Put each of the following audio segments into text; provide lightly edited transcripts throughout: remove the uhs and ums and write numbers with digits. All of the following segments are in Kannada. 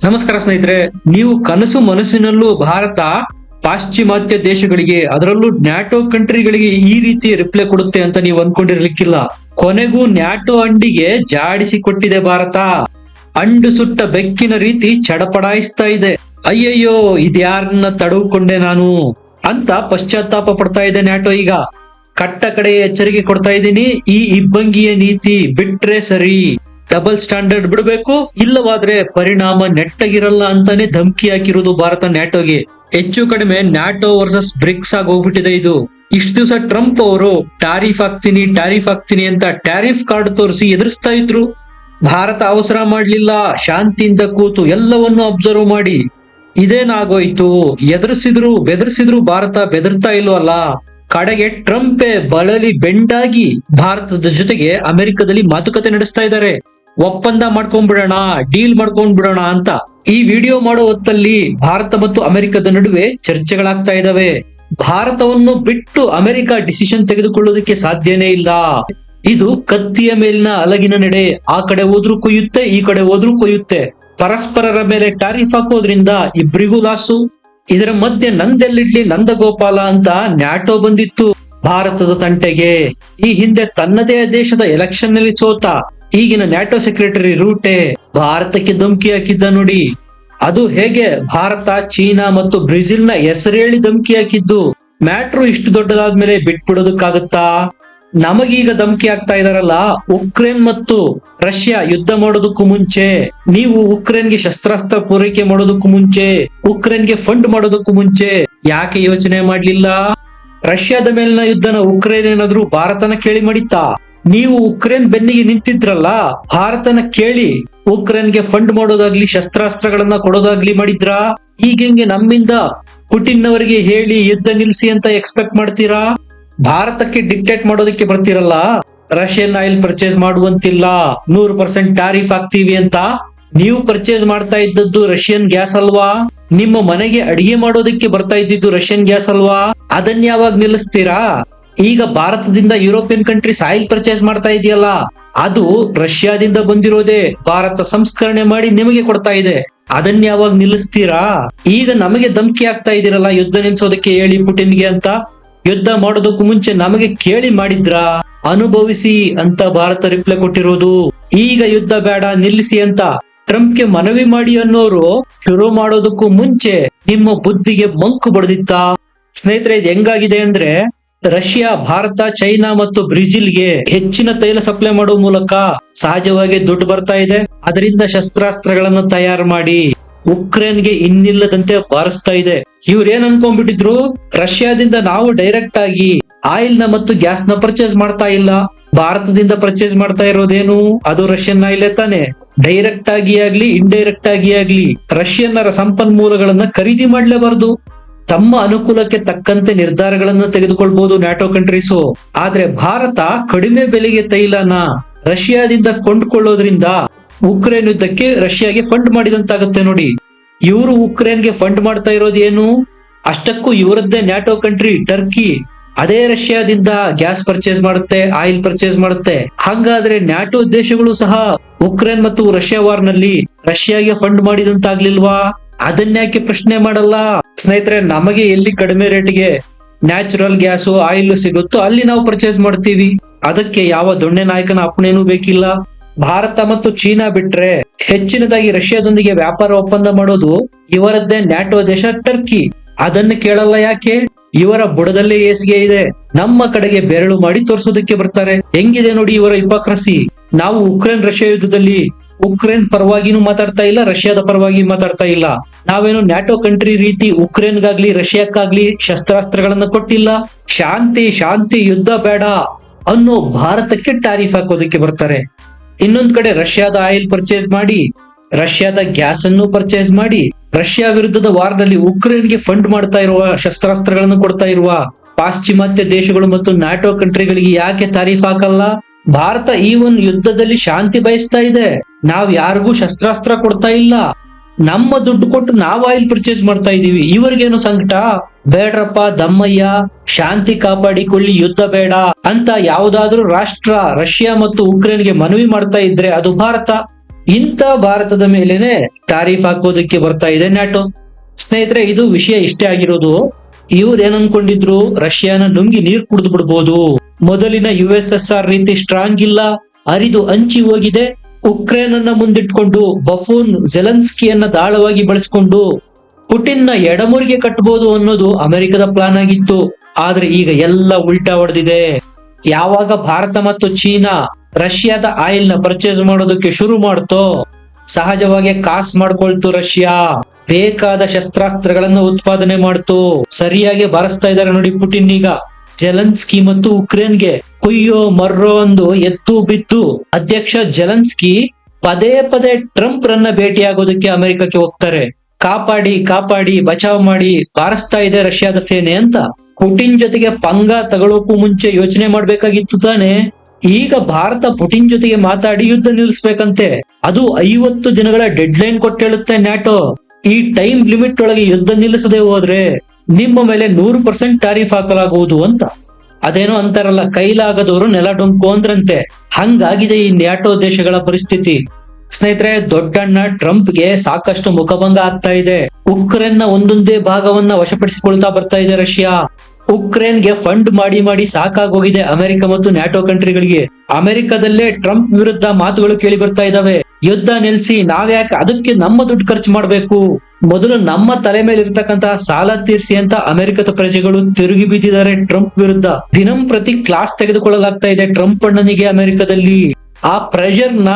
ನಮಸ್ಕಾರ ಸ್ನೇಹಿತರೆ, ನೀವು ಕನಸು ಮನಸ್ಸಿನಲ್ಲೂ ಭಾರತ ಪಾಶ್ಚಿಮಾತ್ಯ ದೇಶಗಳಿಗೆ, ಅದರಲ್ಲೂ ನ್ಯಾಟೋ ಕಂಟ್ರಿಗಳಿಗೆ ಈ ರೀತಿ ರಿಪ್ಲೈ ಕೊಡುತ್ತೆ ಅಂತ ನೀವು ಅನ್ಕೊಂಡಿರ್ಲಿಕ್ಕಿಲ್ಲ. ಕೊನೆಗೂ ನ್ಯಾಟೋ ಅಂಡಿಗೆ ಜಾಡಿಸಿ ಕೊಟ್ಟಿದೆ ಭಾರತ. ಅಂಡು ಸುಟ್ಟ ಬೆಕ್ಕಿನ ರೀತಿ ಚಡಪಡಾಯಿಸ್ತಾ ಇದೆ. ಅಯ್ಯಯ್ಯೋ, ಇದ್ಯಾರನ್ನ ತಡವುಕೊಂಡೆ ನಾನು ಅಂತ ಪಶ್ಚಾತ್ತಾಪ ಪಡ್ತಾ ಇದೆ ನ್ಯಾಟೋ. ಈಗ ಕಟ್ಟ ಕಡೆ ಎಚ್ಚರಿಕೆ ಕೊಡ್ತಾ ಇದ್ದೀನಿ, ಈ ಇಬ್ಬಂಗಿಯ ನೀತಿ ಬಿಟ್ರೆ ಸರಿ, ಡಬಲ್ ಸ್ಟ್ಯಾಂಡರ್ಡ್ ಬಿಡಬೇಕು, ಇಲ್ಲವಾದ್ರೆ ಪರಿಣಾಮ ನೆಟ್ಟಗಿರಲ್ಲ ಅಂತಾನೆ ಧಮಕಿ ಹಾಕಿರೋದು ಭಾರತ ನ್ಯಾಟೋಗೆ. ಹೆಚ್ಚು ಕಡಿಮೆ ನ್ಯಾಟೋ ವರ್ಸಸ್ ಬ್ರಿಕ್ಸ್ ಆಗಿ ಹೋಗ್ಬಿಟ್ಟಿದೆ ಇದು. ಇಷ್ಟು ದಿವಸ ಟ್ರಂಪ್ ಅವರು ಟ್ಯಾರಿಫ್ ಹಾಕ್ತೀನಿ ಅಂತ ಟ್ಯಾರಿಫ್ ಕಾರ್ಡ್ ತೋರಿಸಿ ಎದುರಿಸ್ತಾ ಇದ್ರು. ಭಾರತ ಅವಸರ ಮಾಡ್ಲಿಲ್ಲ, ಶಾಂತಿಯಿಂದ ಕೂತು ಎಲ್ಲವನ್ನು ಅಬ್ಸರ್ವ್ ಮಾಡಿ ಇದೇನಾಗೋಯ್ತು, ಬೆದರಿಸಿದ್ರು ಭಾರತ ಬೆದರ್ತಾ ಇಲ್ವಲ್ಲ. ಕಡೆಗೆ ಟ್ರಂಪೇ ಬಳಲಿ ಬೆಂಡಾಗಿ ಭಾರತದ ಜೊತೆಗೆ ಅಮೆರಿಕದಲ್ಲಿ ಮಾತುಕತೆ ನಡೆಸ್ತಾ ಇದ್ದಾರೆ. ಒಪ್ಪಂದ ಮಾಡ್ಕೊಂಡ್ಬಿಡೋಣ, ಡೀಲ್ ಮಾಡ್ಕೊಂಡ್ಬಿಡೋಣ ಅಂತ. ಈ ವಿಡಿಯೋ ಮಾಡೋ ಹೊತ್ತಲ್ಲಿ ಭಾರತ ಮತ್ತು ಅಮೆರಿಕದ ನಡುವೆ ಚರ್ಚೆಗಳಾಗ್ತಾ ಇದಾವೆ. ಭಾರತವನ್ನು ಬಿಟ್ಟು ಅಮೆರಿಕ ಡಿಸಿಷನ್ ತೆಗೆದುಕೊಳ್ಳೋದಕ್ಕೆ ಸಾಧ್ಯನೇ ಇಲ್ಲ. ಇದು ಕತ್ತಿಯ ಮೇಲಿನ ಅಲಗಿನ ನಡೆ. ಆ ಕಡೆ ಹೋದ್ರೂ ಕೊಯ್ಯುತ್ತೆ, ಈ ಕಡೆ ಹೋದ್ರೂ ಕೊಯ್ಯುತ್ತೆ. ಪರಸ್ಪರರ ಮೇಲೆ ಟ್ಯಾರಿಫ್ ಹಾಕೋದ್ರಿಂದ ಇಬ್ರಿಗೂ ಲಾಸು. ಇದರ ಮಧ್ಯೆ ನಂದೆಲ್ಲಿಡ್ಲಿ ನಂದ ಗೋಪಾಲ ಅಂತ ನ್ಯಾಟೋ ಬಂದಿತ್ತು ಭಾರತದ ತಂಟೆಗೆ. ಈ ಹಿಂದೆ ತನ್ನದೇ ದೇಶದ ಎಲೆಕ್ಷನ್ ನಲ್ಲಿ ಸೋತ ಈಗಿನ ನ್ಯಾಟೋ ಸೆಕ್ರೆಟರಿ ರೂಟೆ ಭಾರತಕ್ಕೆ ಧಮಕಿ ಹಾಕಿದ್ದ ನೋಡಿ. ಅದು ಹೇಗೆ ಭಾರತ, ಚೀನಾ ಮತ್ತು ಬ್ರೆಜಿಲ್ ನ ಹೆಸರೇಳಿ ಧಮಕಿ ಹಾಕಿದ್ದು. ಮ್ಯಾಟ್ರು ಇಷ್ಟು ದೊಡ್ಡದಾದ್ಮೇಲೆ ಬಿಟ್ಬಿಡೋದಕ್ಕಾಗತ್ತಾ? ನಮಗೀಗ ಧಮಕಿ ಆಗ್ತಾ ಇದಾರಲ್ಲ, ಉಕ್ರೇನ್ ಮತ್ತು ರಷ್ಯಾ ಯುದ್ಧ ಮಾಡೋದಕ್ಕೂ ಮುಂಚೆ, ನೀವು ಉಕ್ರೇನ್ಗೆ ಶಸ್ತ್ರಾಸ್ತ್ರ ಪೂರೈಕೆ ಮಾಡೋದಕ್ಕೂ ಮುಂಚೆ, ಉಕ್ರೇನ್ಗೆ ಫಂಡ್ ಮಾಡೋದಕ್ಕೂ ಮುಂಚೆ ಯಾಕೆ ಯೋಚನೆ ಮಾಡ್ಲಿಲ್ಲ? ರಷ್ಯಾದ ಮೇಲಿನ ಯುದ್ಧನ ಉಕ್ರೇನ್ ಏನಾದ್ರೂ ಭಾರತನ ಕೇಳಿ ಮಾಡಿತ್ತಾ? ನೀವು ಉಕ್ರೇನ್ ಬೆನ್ನಿಗೆ ನಿಂತಿದ್ರಲ್ಲ, ಭಾರತನ ಕೇಳಿ ಉಕ್ರೇನ್ಗೆ ಫಂಡ್ ಮಾಡೋದಾಗ್ಲಿ, ಶಸ್ತ್ರಾಸ್ತ್ರಗಳನ್ನ ಕೊಡೋದಾಗ್ಲಿ ಮಾಡಿದ್ರಾ? ಈಗೆಂಗೆ ನಮ್ಮಿಂದ ಪುಟಿನ್ ಅವರಿಗೆ ಹೇಳಿ ಯುದ್ಧ ನಿಲ್ಸಿ ಅಂತ ಎಕ್ಸ್ಪೆಕ್ಟ್ ಮಾಡ್ತೀರಾ? ಭಾರತಕ್ಕೆ ಡಿಕ್ಟೇಟ್ ಮಾಡೋದಕ್ಕೆ ಬರ್ತಿರಲ್ಲ, ರಷ್ಯನ್ ಆಯಿಲ್ ಪರ್ಚೇಸ್ ಮಾಡುವಂತಿಲ್ಲ, 100% ಟ್ಯಾರಿಫ್ ಹಾಕ್ತೀವಿ ಅಂತ. ನೀವು ಪರ್ಚೇಸ್ ಮಾಡ್ತಾ ಇದ್ದದ್ದು ರಷ್ಯನ್ ಗ್ಯಾಸ್ ಅಲ್ವಾ? ನಿಮ್ಮ ಮನೆಗೆ ಅಡಿಗೆ ಮಾಡೋದಕ್ಕೆ ಬರ್ತಾ ಇದ್ದಿದ್ದು ರಷ್ಯನ್ ಗ್ಯಾಸ್ ಅಲ್ವಾ? ಅದನ್ನ ಯಾವಾಗ ನಿಲ್ಲಿಸ್ತೀರಾ? ಈಗ ಭಾರತದಿಂದ ಯುರೋಪಿಯನ್ ಕಂಟ್ರೀಸ್ ಆಯಿಲ್ ಪರ್ಚೇಸ್ ಮಾಡ್ತಾ ಇದೆಯಲ್ಲ, ಅದು ರಷ್ಯಾದಿಂದ ಬಂದಿರೋದೇ. ಭಾರತ ಸಂಸ್ಕರಣೆ ಮಾಡಿ ನಿಮಗೆ ಕೊಡ್ತಾ ಇದೆ. ಅದನ್ನ ಯಾವಾಗ ನಿಲ್ಲಿಸ್ತೀರಾ? ಈಗ ನಮಗೆ ಧಮಕಿ ಆಗ್ತಾ ಇದೀರಲ್ಲ ಯುದ್ಧ ನಿಲ್ಸೋದಕ್ಕೆ ಹೇಳಿ ಪುಟಿನ್ಗೆ ಅಂತ. ಯುದ್ಧ ಮಾಡೋದಕ್ಕೂ ಮುಂಚೆ ನಮಗೆ ಕೇಳಿ ಮಾಡಿದ್ರಾ? ಅನುಭವಿಸಿ ಅಂತ ಭಾರತ ರಿಪ್ಲೈ ಕೊಟ್ಟಿರೋದು. ಈಗ ಯುದ್ಧ ಬೇಡ, ನಿಲ್ಲಿಸಿ ಅಂತ ಟ್ರಂಪ್ಗೆ ಮನವಿ ಮಾಡಿ ಅನ್ನೋರು ಶುರು ಮಾಡೋದಕ್ಕೂ ಮುಂಚೆ ನಿಮ್ಮ ಬುದ್ಧಿಗೆ ಮಂಕು ಬಡ್ದಿತ್ತ? ಸ್ನೇಹಿತರೆ, ಇದು ಹೆಂಗಾಗಿದೆ ಅಂದ್ರೆ, ರಷ್ಯಾ, ಭಾರತ, ಚೈನಾ ಮತ್ತು ಬ್ರೆಜಿಲ್ಗೆ ಹೆಚ್ಚಿನ ತೈಲ ಸಪ್ಲೈ ಮಾಡುವ ಮೂಲಕ ಸಹಜವಾಗಿ ದುಡ್ಡು ಬರ್ತಾ ಇದೆ. ಅದರಿಂದ ಶಸ್ತ್ರಾಸ್ತ್ರಗಳನ್ನ ತಯಾರು ಮಾಡಿ ಉಕ್ರೇನ್ಗೆ ಇನ್ನಿಲ್ಲದಂತೆ ಬಾರಿಸ್ತಾ ಇದೆ. ಇವ್ರೇನ್ ಅನ್ಕೊಂಡ್ಬಿಟ್ಟಿದ್ರು, ರಷ್ಯಾದಿಂದ ನಾವು ಡೈರೆಕ್ಟ್ ಆಗಿ ಆಯಿಲ್ ನ ಮತ್ತು ಗ್ಯಾಸ್ ನ ಪರ್ಚೇಸ್ ಮಾಡ್ತಾ ಇಲ್ಲ, ಭಾರತದಿಂದ ಪರ್ಚೇಸ್ ಮಾಡ್ತಾ ಇರೋದೇನು ಅದು ರಷ್ಯನ್ ಆಯಿಲ್ ತಾನೆ. ಡೈರೆಕ್ಟ್ ಆಗಿ ಆಗ್ಲಿ ಇಂಡೈರೆಕ್ಟ್ ಆಗಿ ಆಗ್ಲಿ ರಷ್ಯನ್ನರ ಸಂಪನ್ಮೂಲಗಳನ್ನ ಖರೀದಿ ಮಾಡ್ಲೇಬಾರ್ದು. ತಮ್ಮ ಅನುಕೂಲಕ್ಕೆ ತಕ್ಕಂತೆ ನಿರ್ಧಾರಗಳನ್ನ ತೆಗೆದುಕೊಳ್ಬಹುದು ನ್ಯಾಟೋ ಕಂಟ್ರೀಸು. ಆದ್ರೆ ಭಾರತ ಕಡಿಮೆ ಬೆಲೆಗೆ ತೈಲನ ರಷ್ಯಾದಿಂದ ಕೊಂಡ್ಕೊಳ್ಳೋದ್ರಿಂದ ಉಕ್ರೇನ್ ಯುದ್ಧಕ್ಕೆ ರಷ್ಯಾಗೆ ಫಂಡ್ ಮಾಡಿದಂತಾಗುತ್ತೆ ನೋಡಿ. ಇವರು ಉಕ್ರೇನ್ಗೆ ಫಂಡ್ ಮಾಡ್ತಾ ಇರೋದು ಏನು? ಅಷ್ಟಕ್ಕೂ ಇವರದ್ದೇ ನ್ಯಾಟೋ ಕಂಟ್ರಿ ಟರ್ಕಿ, ಅದೇ ರಷ್ಯಾದಿಂದ ಗ್ಯಾಸ್ ಪರ್ಚೇಸ್ ಮಾಡುತ್ತೆ, ಆಯಿಲ್ ಪರ್ಚೇಸ್ ಮಾಡುತ್ತೆ. ಹಾಗಾದ್ರೆ ನ್ಯಾಟೋ ದೇಶಗಳು ಸಹ ಉಕ್ರೇನ್ ಮತ್ತು ರಷ್ಯಾ ವಾರ್ ನಲ್ಲಿ ರಷ್ಯಾಗೆ ಫಂಡ್ ಮಾಡಿದಂತಾಗ್ಲಿಲ್ವಾ? ಅದನ್ಯಾಕೆ ಪ್ರಶ್ನೆ ಮಾಡಲ್ಲ? ಸ್ನೇಹಿತರೆ, ನಮಗೆ ಎಲ್ಲಿ ಕಡಿಮೆ ರೇಟ್ಗೆ ನ್ಯಾಚುರಲ್ ಗ್ಯಾಸು ಆಯಿಲ್ ಸಿಗುತ್ತೋ ಅಲ್ಲಿ ನಾವು ಪರ್ಚೇಸ್ ಮಾಡ್ತೀವಿ. ಅದಕ್ಕೆ ಯಾವ ದೊಣ್ಣೆ ನಾಯಕನ ಅಪ್ಪಣೆನೂ ಬೇಕಿಲ್ಲ. ಭಾರತ ಮತ್ತು ಚೀನಾ ಬಿಟ್ರೆ ಹೆಚ್ಚಿನದಾಗಿ ರಷ್ಯಾದೊಂದಿಗೆ ವ್ಯಾಪಾರ ಒಪ್ಪಂದ ಮಾಡೋದು ಇವರದ್ದೇ ನ್ಯಾಟೋ ದೇಶ ಟರ್ಕಿ. ಅದನ್ನು ಕೇಳಲ್ಲ ಯಾಕೆ? ಇವರ ಬುಡದಲ್ಲೇ ಏಸಿಗೆ ಇದೆ. ನಮ್ಮ ಕಡೆಗೆ ಬೆರಳು ಮಾಡಿ ತೋರಿಸೋದಕ್ಕೆ ಬರ್ತಾರೆ. ಹೆಂಗಿದೆ ನೋಡಿ ಇವರ ಹಿಪೋಕ್ರಸಿ. ನಾವು ಉಕ್ರೇನ್ ರಷ್ಯಾ ಯುದ್ಧದಲ್ಲಿ ಉಕ್ರೇನ್ ಪರವಾಗಿನೂ ಮಾತಾಡ್ತಾ ಇಲ್ಲ, ರಷ್ಯಾದ ಪರವಾಗಿ ಮಾತಾಡ್ತಾ ಇಲ್ಲ. ನಾವೇನು ನ್ಯಾಟೋ ಕಂಟ್ರಿ ರೀತಿ ಉಕ್ರೇನ್ಗಾಗ್ಲಿ ರಷ್ಯಾಕ್ಕಾಗ್ಲಿ ಶಸ್ತ್ರಾಸ್ತ್ರಗಳನ್ನ ಕೊಟ್ಟಿಲ್ಲ. ಶಾಂತಿ ಯುದ್ಧ ಬೇಡ ಅನ್ನೋ ಭಾರತಕ್ಕೆ ಟ್ಯಾರಿಫ್ ಹಾಕೋದಕ್ಕೆ ಬರ್ತಾರೆ. ಇನ್ನೊಂದ್ ಕಡೆ ರಷ್ಯಾದ ಆಯಿಲ್ ಪರ್ಚೇಸ್ ಮಾಡಿ, ರಷ್ಯಾದ ಗ್ಯಾಸ್ ಅನ್ನು ಪರ್ಚೇಸ್ ಮಾಡಿ, ರಷ್ಯಾ ವಿರುದ್ಧದ ವಾರ್ ನಲ್ಲಿ ಉಕ್ರೇನ್ಗೆ ಫಂಡ್ ಮಾಡ್ತಾ ಇರುವ, ಶಸ್ತ್ರಾಸ್ತ್ರಗಳನ್ನು ಕೊಡ್ತಾ ಇರುವ ಪಾಶ್ಚಿಮಾತ್ಯ ದೇಶಗಳು ಮತ್ತು ನ್ಯಾಟೋ ಕಂಟ್ರಿಗಳಿಗೆ ಯಾಕೆ ಟ್ಯಾರಿಫ್ ಹಾಕಲ್ಲ? ಭಾರತ ಈ ಒಂದು ಯುದ್ಧದಲ್ಲಿ ಶಾಂತಿ ಬಯಸ್ತಾ ಇದೆ. ನಾವ್ ಯಾರಿಗೂ ಶಸ್ತ್ರಾಸ್ತ್ರ ಕೊಡ್ತಾ ಇಲ್ಲ, ನಮ್ಮ ದುಡ್ಡು ಕೊಟ್ಟು ನಾವು ಆಯಿಲ್ ಪರ್ಚೇಸ್ ಮಾಡ್ತಾ ಇದೀವಿ. ಇವ್ರಿಗೇನು ಸಂಕಟ? ಬೇಡ್ರಪ್ಪ ದಮ್ಮಯ್ಯ, ಶಾಂತಿ ಕಾಪಾಡಿಕೊಳ್ಳಿ, ಯುದ್ಧ ಬೇಡ ಅಂತ ಯಾವುದಾದ್ರೂ ರಾಷ್ಟ್ರ ರಷ್ಯಾ ಮತ್ತು ಉಕ್ರೇನ್ಗೆ ಮನವಿ ಮಾಡ್ತಾ ಇದ್ರೆ ಅದು ಭಾರತ. ಇಂಥ ಭಾರತದ ಮೇಲೇನೆ ಟಾರಿಫ್ ಹಾಕೋದಕ್ಕೆ ಬರ್ತಾ ಇದೆ ನ್ಯಾಟೋ. ಸ್ನೇಹಿತರೆ, ಇದು ವಿಷಯ ಇಷ್ಟೇ ಆಗಿರೋದು. ಇವ್ರು ಏನ್ ಅನ್ಕೊಂಡಿದ್ರು, ರಷ್ಯಾನ ನುಂಗಿ ನೀರ್ ಕುಡಿದು ಬಿಡ್ಬೋದು. ಮೊದಲಿನ USSR ರೀತಿ ಸ್ಟ್ರಾಂಗ್ ಇಲ್ಲ, ಅರಿದು ಹಂಚಿ ಹೋಗಿದೆ. ಉಕ್ರೇನ್ ಅನ್ನ ಮುಂದಿಟ್ಕೊಂಡು ಬಫೂನ್ ಜೆಲೆನ್ಸ್ಕಿಯನ್ನ ದಾಳವಾಗಿ ಬಳಸಿಕೊಂಡು ಪುಟಿನ್ ನ ಎಡಮುರಿಗೆ ಕಟ್ಟಬಹುದು ಅನ್ನೋದು ಅಮೆರಿಕದ ಪ್ಲಾನ್ ಆಗಿತ್ತು. ಆದ್ರೆ ಈಗ ಎಲ್ಲ ಉಲ್ಟಾ ಹೊಡೆದಿದೆ. ಯಾವಾಗ ಭಾರತ ಮತ್ತು ಚೀನಾ ರಷ್ಯಾದ ಆಯಿಲ್ ನ ಪರ್ಚೇಸ್ ಮಾಡೋದಕ್ಕೆ ಶುರು ಮಾಡ್ತೋ, ಸಹಜವಾಗಿ ಕಾಸ್ ಮಾಡ್ಕೊಳ್ತು. ರಷ್ಯಾ ಬೇಕಾದ ಶಸ್ತ್ರಾಸ್ತ್ರಗಳನ್ನ ಉತ್ಪಾದನೆ ಮಾಡ್ತು. ಸರಿಯಾಗಿ ಬಾರಿಸ್ತಾ ಇದ್ದಾರೆ ನೋಡಿ ಪುಟಿನ್. ಈಗ ಜೆಲೆನ್ಸ್ಕಿ ಮತ್ತು ಉಕ್ರೇನ್ಗೆ ಕುಯ್ಯೋ ಮರ್ರೋ ಒಂದು ಎತ್ತು ಬಿದ್ದು ಅಧ್ಯಕ್ಷ ಜೆಲೆನ್ಸ್ಕಿ ಪದೇ ಪದೇ ಟ್ರಂಪ್ ರನ್ನ ಭೇಟಿಯಾಗೋದಕ್ಕೆ ಅಮೆರಿಕಕ್ಕೆ ಹೋಗ್ತಾರೆ. ಕಾಪಾಡಿ ಕಾಪಾಡಿ ಬಚಾವ್ ಮಾಡಿ ಬಾರಿಸ್ತಾ ಇದೆ ರಷ್ಯಾದ ಸೇನೆ ಅಂತ. ಪುಟಿನ್ ಜೊತೆಗೆ ಪಂಗ ತಗೊಳ್ಳೋಕು ಮುಂಚೆ ಯೋಚನೆ ಮಾಡ್ಬೇಕಾಗಿತ್ತು ತಾನೆ. ಈಗ ಭಾರತ ಪುಟಿನ್ ಜೊತೆಗೆ ಮಾತಾಡಿ ಯುದ್ಧ ನಿಲ್ಲಿಸ್ಬೇಕಂತೆ. ಅದು 50 ದಿನಗಳ ಡೆಡ್ ಲೈನ್ ಕೊಟ್ಟೇಳುತ್ತೆ ನ್ಯಾಟೋ. ಈ ಟೈಮ್ ಲಿಮಿಟ್ ಒಳಗೆ ಯುದ್ಧ ನಿಲ್ಲಿಸದೆ ಹೋದ್ರೆ ನಿಮ್ಮ ಮೇಲೆ 100% ಟಾರಿಫ್ ಹಾಕಲಾಗುವುದು ಅಂತ. ಅದೇನೋ ಅಂತಾರಲ್ಲ, ಕೈಲಾಗದವರು ನೆಲ ಡೊಂಕು ಅಂದ್ರಂತೆ. ಹಂಗಾಗಿದೆ ಈ ನ್ಯಾಟೋ ದೇಶಗಳ ಪರಿಸ್ಥಿತಿ. ಸ್ನೇಹಿತರೆ, ದೊಡ್ಡಣ್ಣ ಟ್ರಂಪ್ಗೆ ಸಾಕಷ್ಟು ಮುಖಭಂಗ ಆಗ್ತಾ ಇದೆ. ಉಕ್ರೇನ್ನ ಒಂದೊಂದೇ ಭಾಗವನ್ನ ವಶಪಡಿಸಿಕೊಳ್ತಾ ಬರ್ತಾ ಇದೆ ರಷ್ಯಾ. ಉಕ್ರೇನ್ಗೆ ಫಂಡ್ ಮಾಡಿ ಮಾಡಿ ಸಾಕಾಗೋಗಿದೆ ಅಮೆರಿಕ ಮತ್ತು ನ್ಯಾಟೋ ಕಂಟ್ರಿಗಳಿಗೆ. ಅಮೆರಿಕದಲ್ಲೇ ಟ್ರಂಪ್ ವಿರುದ್ಧ ಮಾತುಗಳು ಕೇಳಿ ಬರ್ತಾ ಇದಾವೆ. ಯುದ್ಧ ನಿಲ್ಸಿ, ನಾವ್ಯಾಕೆ ಅದಕ್ಕೆ ನಮ್ಮ ದುಡ್ಡು ಖರ್ಚು ಮಾಡ್ಬೇಕು, ಮೊದಲು ನಮ್ಮ ತಲೆ ಮೇಲೆ ಇರ್ತಕ್ಕಂತಹ ಸಾಲ ತೀರ್ಸಿ ಅಂತ ಅಮೆರಿಕದ ಪ್ರಜೆಗಳು ತಿರುಗಿ ಬಿದ್ದಿದ್ದಾರೆ ಟ್ರಂಪ್ ವಿರುದ್ಧ. ದಿನಂಪ್ರತಿ ಕ್ಲಾಸ್ ತೆಗೆದುಕೊಳ್ಳಲಾಗ್ತಾ ಇದೆ ಟ್ರಂಪ್ ಅಣ್ಣನಿಗೆ ಅಮೆರಿಕದಲ್ಲಿ. ಆ ಪ್ರೆಷರ್ ನ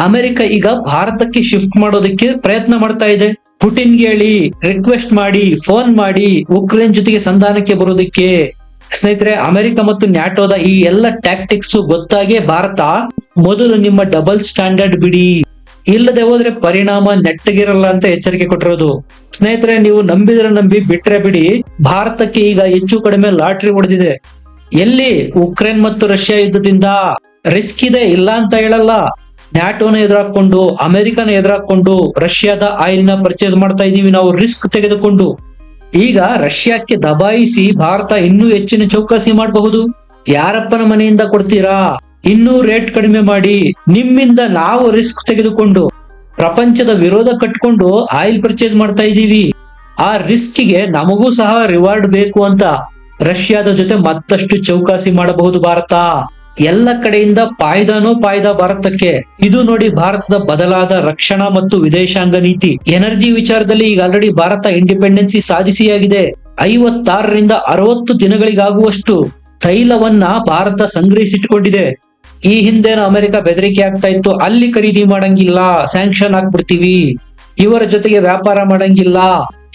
ಅಮೆರಿಕ ಈಗ ಭಾರತಕ್ಕೆ ಶಿಫ್ಟ್ ಮಾಡೋದಕ್ಕೆ ಪ್ರಯತ್ನ ಮಾಡ್ತಾ ಇದೆ. ಪುಟಿನ್ಗೆ ಹೇಳಿ, ರಿಕ್ವೆಸ್ಟ್ ಮಾಡಿ, ಫೋನ್ ಮಾಡಿ ಉಕ್ರೇನ್ ಜೊತೆಗೆ ಸಂಧಾನಕ್ಕೆ ಬರೋದಕ್ಕೆ. ಸ್ನೇಹಿತರೆ, ಅಮೆರಿಕ ಮತ್ತು ನ್ಯಾಟೋದ ಈ ಎಲ್ಲ ಟ್ಯಾಕ್ಟಿಕ್ಸ್ ಗೊತ್ತಾಗೆ ಭಾರತ ಮೊದಲು ನಿಮ್ಮ ಡಬಲ್ ಸ್ಟ್ಯಾಂಡರ್ಡ್ ಬಿಡಿ, ಇಲ್ಲದೆ ಹೋದ್ರೆ ಪರಿಣಾಮ ನೆಟ್ಟಗಿರಲ್ಲ ಅಂತ ಎಚ್ಚರಿಕೆ ಕೊಟ್ಟಿರೋದು. ಸ್ನೇಹಿತರೆ, ನೀವು ನಂಬಿದ್ರೆ ನಂಬಿ, ಬಿಟ್ರೆ ಬಿಡಿ, ಭಾರತಕ್ಕೆ ಈಗ ಹೆಚ್ಚು ಕಡಿಮೆ ಲಾಟ್ರಿ ಹೊಡೆದಿದೆ. ಎಲ್ಲಿ ಉಕ್ರೇನ್ ಮತ್ತು ರಷ್ಯಾ ಯುದ್ಧದಿಂದ ರಿಸ್ಕ್ ಇದೆ, ಇಲ್ಲ ಅಂತ ಹೇಳಲ್ಲ. ನ್ಯಾಟೋನ ಎದುರಾಕೊಂಡು, ಅಮೆರಿಕನ ಎದುರಾಕೊಂಡು ರಷ್ಯಾದ ಆಯಿಲ್ ನ ಪರ್ಚೇಸ್ ಮಾಡ್ತಾ ಇದೀವಿ ನಾವು ರಿಸ್ಕ್ ತೆಗೆದುಕೊಂಡು. ಈಗ ರಷ್ಯಾಕ್ಕೆ ದಬಾಯಿಸಿ ಭಾರತ ಇನ್ನೂ ಹೆಚ್ಚಿನ ಚೌಕಾಸಿ ಮಾಡಬಹುದು. ಯಾರಪ್ಪನ ಮನೆಯಿಂದ ಕೊಡ್ತೀರಾ? ಇನ್ನೂ ರೇಟ್ ಕಡಿಮೆ ಮಾಡಿ, ನಿಮ್ಮಿಂದ ನಾವು ರಿಸ್ಕ್ ತೆಗೆದುಕೊಂಡು ಪ್ರಪಂಚದ ವಿರೋಧ ಕಟ್ಕೊಂಡು ಆಯಿಲ್ ಪರ್ಚೇಸ್ ಮಾಡ್ತಾ ಇದೀವಿ. ಆ ರಿಸ್ಕ್ಗೆ ನಮಗೂ ಸಹ ರಿವಾರ್ಡ್ ಬೇಕು ಅಂತ ರಷ್ಯಾದ ಜೊತೆ ಮತ್ತಷ್ಟು ಚೌಕಾಸಿ ಮಾಡಬಹುದು ಭಾರತ. ಎಲ್ಲ ಕಡೆಯಿಂದ ಪಾಯ್ದಾನೋ ಪಾಯ್ದ ಭಾರತಕ್ಕೆ. ಇದು ನೋಡಿ ಭಾರತದ ಬದಲಾದ ರಕ್ಷಣಾ ಮತ್ತು ವಿದೇಶಾಂಗ ನೀತಿ. ಎನರ್ಜಿ ವಿಚಾರದಲ್ಲಿ ಈಗ ಆಲ್ರೆಡಿ ಭಾರತ ಇಂಡಿಪೆಂಡೆನ್ಸಿ ಸಾಧಿಸಿಯಾಗಿದೆ. 56ರಿಂದ 60 ದಿನಗಳಿಗಾಗುವಷ್ಟು ತೈಲವನ್ನ ಭಾರತ ಸಂಗ್ರಹಿಸಿಟ್ಕೊಂಡಿದೆ. ಈ ಹಿಂದೆನ ಅಮೆರಿಕ ಬೆದರಿಕೆ ಆಗ್ತಾ ಇತ್ತು, ಅಲ್ಲಿ ಖರೀದಿ ಮಾಡಂಗಿಲ್ಲ, ಸ್ಯಾಂಕ್ಷನ್ ಹಾಕ್ಬಿಡ್ತೀವಿ, ಇವರ ಜೊತೆಗೆ ವ್ಯಾಪಾರ ಮಾಡಂಗಿಲ್ಲ.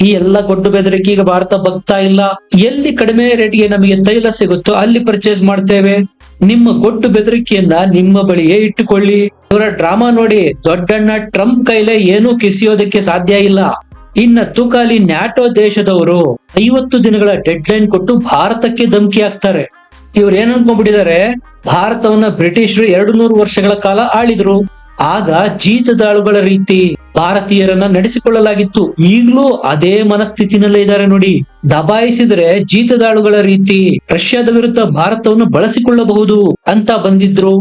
ಈ ಎಲ್ಲ ಗೊಡ್ಡು ಬೆದರಿಕೆ ಈಗ ಭಾರತ ಬಗ್ತಾ ಇಲ್ಲ. ಎಲ್ಲಿ ಕಡಿಮೆ ರೇಟ್ಗೆ ನಮಗೆ ತೈಲ ಸಿಗುತ್ತೋ ಅಲ್ಲಿ ಪರ್ಚೇಸ್ ಮಾಡ್ತೇವೆ. ನಿಮ್ಮ ಗೊಟ್ಟು ಬೆದರಿಕೆಯನ್ನ ನಿಮ್ಮ ಬಳಿಯೇ ಇಟ್ಟುಕೊಳ್ಳಿ. ಇವರ ಡ್ರಾಮಾ ನೋಡಿ, ದೊಡ್ಡಣ್ಣ ಟ್ರಂಪ್ ಕೈಲೇ ಏನೂ ಕಿಸಿಯೋದಕ್ಕೆ ಸಾಧ್ಯ ಇಲ್ಲ. ಇನ್ನ ತುಕಾಲಿ ನ್ಯಾಟೋ ದೇಶದವರು 50 ದಿನಗಳ ಡೆಡ್ ಲೈನ್ ಕೊಟ್ಟು ಭಾರತಕ್ಕೆ ಧಮಕಿ ಹಾಕ್ತಾರೆ. ಇವ್ರು ಏನ್ ಅನ್ಕೊಂಡ್ಬಿಟ್ಟಿದ್ದಾರೆ, ಭಾರತವನ್ನ ಬ್ರಿಟಿಷರು 200 ವರ್ಷಗಳ ಕಾಲ ಆಳಿದ್ರು. ಆಗ ಜೀತದಾಳುಗಳ ರೀತಿ ಭಾರತೀಯರನ್ನ ನಡೆಸಿಕೊಳ್ಳಲಾಗಿತ್ತು. ಈಗಲೂ ಅದೇ ಮನಸ್ಥಿತಿನಲ್ಲೇ ಇದ್ದಾರೆ ನೋಡಿ. ದಬಾಯಿಸಿದ್ರೆ ಜೀತದಾಳುಗಳ ರೀತಿ ರಷ್ಯಾದ ವಿರುದ್ಧ ಭಾರತವನ್ನು ಬಳಸಿಕೊಳ್ಳಬಹುದು ಅಂತ ಬಂದಿದ್ರು.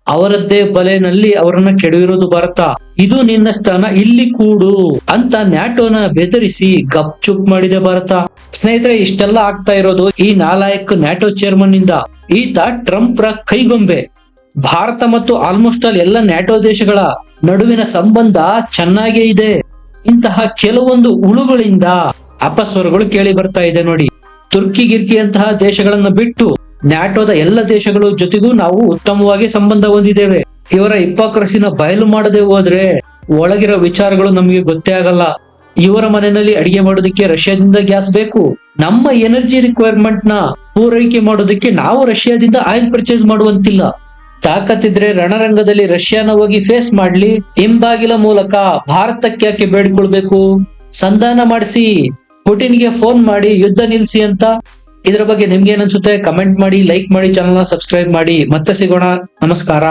ಅವರದ್ದೇ ಬಲೆನಲ್ಲಿ ಅವರನ್ನ ಕೆಡವಿರೋದು ಭಾರತ. ಇದು ನಿನ್ನ ಸ್ಥಾನ, ಇಲ್ಲಿ ಕೂಡು ಅಂತ ನ್ಯಾಟೋನ ಬೆದರಿಸಿ ಗಪ್ ಚುಪ್ ಮಾಡಿದೆ ಭಾರತ. ಸ್ನೇಹಿತರೆ, ಇಷ್ಟೆಲ್ಲ ಆಗ್ತಾ ಇರೋದು ಈ ನಾಲಾಯಕ್ ನ್ಯಾಟೋ ಚೇರ್ಮನ್ ಇಂದ. ಈತ ಟ್ರಂಪ್ ರ ಕೈಗೊಂಬೆ. ಭಾರತ ಮತ್ತು ಆಲ್ಮೋಸ್ಟ್ ಆಲ್ ಎಲ್ಲ ನ್ಯಾಟೋ ದೇಶಗಳ ನಡುವಿನ ಸಂಬಂಧ ಚೆನ್ನಾಗೇ ಇದೆ. ಇಂತಹ ಕೆಲವೊಂದು ಉಳುಗಳಿಂದ ಅಪಸ್ವರಗಳು ಕೇಳಿ ಬರ್ತಾ ಇದೆ ನೋಡಿ. ತುರ್ಕಿ ಗಿರ್ಕಿ ಅಂತಹ ದೇಶಗಳನ್ನ ಬಿಟ್ಟು ನ್ಯಾಟೋದ ಎಲ್ಲ ದೇಶಗಳ ಜೊತೆಗೂ ನಾವು ಉತ್ತಮವಾಗಿ ಸಂಬಂಧ ಹೊಂದಿದ್ದೇವೆ. ಇವರ ಹಿಪೋಕ್ರಸಿನ ಬಯಲು ಮಾಡದೆ ಹೋದ್ರೆ ಒಳಗಿರೋ ವಿಚಾರಗಳು ನಮಗೆ ಗೊತ್ತೇ ಆಗಲ್ಲ. ಇವರ ಮನೆಯಲ್ಲಿ ಅಡಿಗೆ ಮಾಡೋದಕ್ಕೆ ರಷ್ಯಾದಿಂದ ಗ್ಯಾಸ್ ಬೇಕು. ನಮ್ಮ ಎನರ್ಜಿ ರಿಕ್ವೈರ್ಮೆಂಟ್ ನ ಪೂರೈಕೆ ಮಾಡೋದಕ್ಕೆ ನಾವು ರಷ್ಯಾದಿಂದ ಆಯಿಲ್ ಪರ್ಚೇಸ್ ಮಾಡುವಂತಿಲ್ಲ. ತಾಕತ್ತಿದ್ರೆ ರಣರಂಗದಲ್ಲಿ ರಷ್ಯಾನ ಹೋಗಿ ಫೇಸ್ ಮಾಡ್ಲಿ. ಹಿಂಬಾಗಿಲ ಮೂಲಕ ಭಾರತಕ್ಕೆ ಯಾಕೆ ಬೇಡಿಕೊಳ್ಬೇಕು? ಸಂಧಾನ ಮಾಡಿಸಿ, ಪುಟಿನ್ಗೆ ಫೋನ್ ಮಾಡಿ ಯುದ್ಧ ನಿಲ್ಸಿ ಅಂತ. ಇದರ ಬಗ್ಗೆ ನಿಮ್ಗೆ ಏನ್ ಅನ್ಸುತ್ತೆ? ಕಮೆಂಟ್ ಮಾಡಿ, ಲೈಕ್ ಮಾಡಿ, ಚಾನಲ್ ನ ಸಬ್ಸ್ಕ್ರೈಬ್ ಮಾಡಿ. ಮತ್ತೆ ಸಿಗೋಣ. ನಮಸ್ಕಾರ.